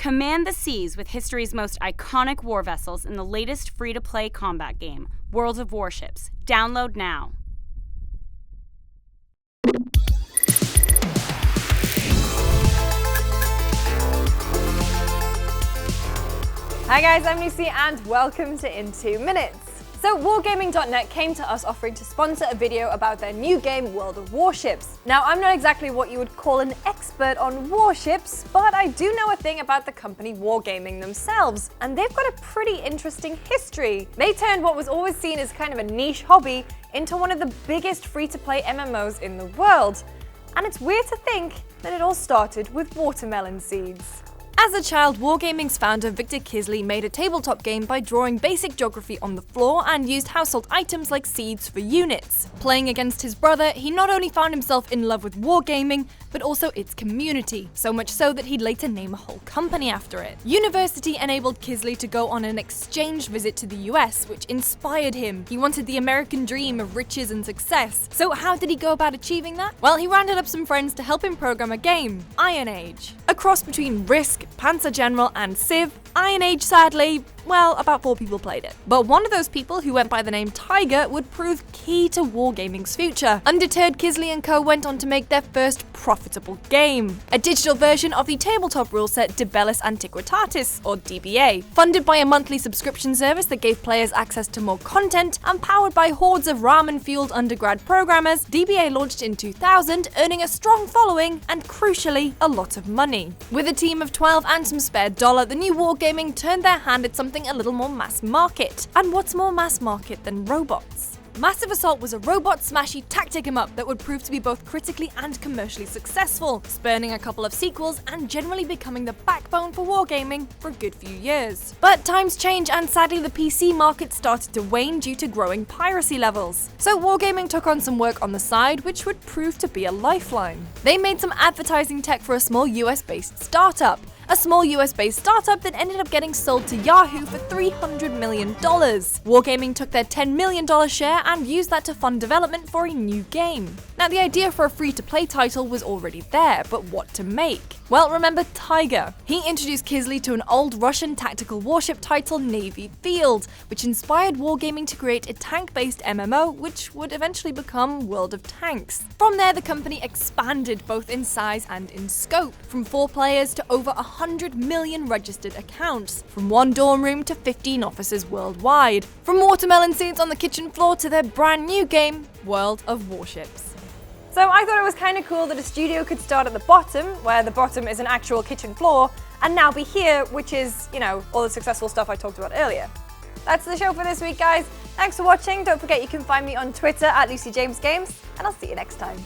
Command the seas with history's most iconic war vessels in the latest free-to-play combat game, World of Warships. Download now. Hi guys, I'm Lucy and welcome to In 2 Minutes. So Wargaming.net came to us offering to sponsor a video about their new game, World of Warships. Now, I'm not exactly what you would call an expert on warships, but I do know a thing about the company Wargaming themselves, and they've got a pretty interesting history. They turned what was always seen as kind of a niche hobby into one of the biggest free-to-play MMOs in the world. And it's weird to think that it all started with watermelon seeds. As a child, Wargaming's founder Victor Kisley made a tabletop game by drawing basic geography on the floor and used household items like seeds for units. Playing against his brother, he not only found himself in love with wargaming, but also its community, so much so that he'd later name a whole company after it. University enabled Kisley to go on an exchange visit to the US, which inspired him. He wanted the American dream of riches and success. So how did he go about achieving that? Well, he rounded up some friends to help him program a game, Iron Age. A cross between Risk, Panzer General and Civ, Iron Age sadly, well, about 4 people played it. But one of those people, who went by the name Tiger, would prove key to Wargaming's future. Undeterred, Kisley and co went on to make their first profitable game, a digital version of the tabletop rule set De Bellis Antiquitatis, or DBA. Funded by a monthly subscription service that gave players access to more content, and powered by hordes of ramen-fueled undergrad programmers, DBA launched in 2000, earning a strong following and, crucially, a lot of money. With a team of 12 and some spare dollar, the new Wargaming turned their hand at something a little more mass market. And what's more mass market than robots? Massive Assault was a robot smashy tactic 'em up that would prove to be both critically and commercially successful, spurning a couple of sequels and generally becoming the backbone for wargaming for a good few years. But times change and sadly the PC market started to wane due to growing piracy levels. So Wargaming took on some work on the side which would prove to be a lifeline. They made some advertising tech for a small US-based startup. A small US-based startup that ended up getting sold to Yahoo for $300 million. Wargaming took their $10 million share and used that to fund development for a new game. Now, the idea for a free-to-play title was already there, but what to make? Well, remember Tiger. He introduced Kisley to an old Russian tactical warship title, Navy Field, which inspired Wargaming to create a tank-based MMO, which would eventually become World of Tanks. From there, the company expanded both in size and in scope, from 4 players to over 100 million registered accounts, from 1 dorm room to 15 offices worldwide, from watermelon seeds on the kitchen floor to their brand new game, World of Warships. So I thought it was kind of cool that a studio could start at the bottom, where the bottom is an actual kitchen floor, and now be here, which is, you know, all the successful stuff I talked about earlier. That's the show for this week, guys. Thanks for watching. Don't forget you can find me on Twitter at LucyJamesGames, and I'll see you next time.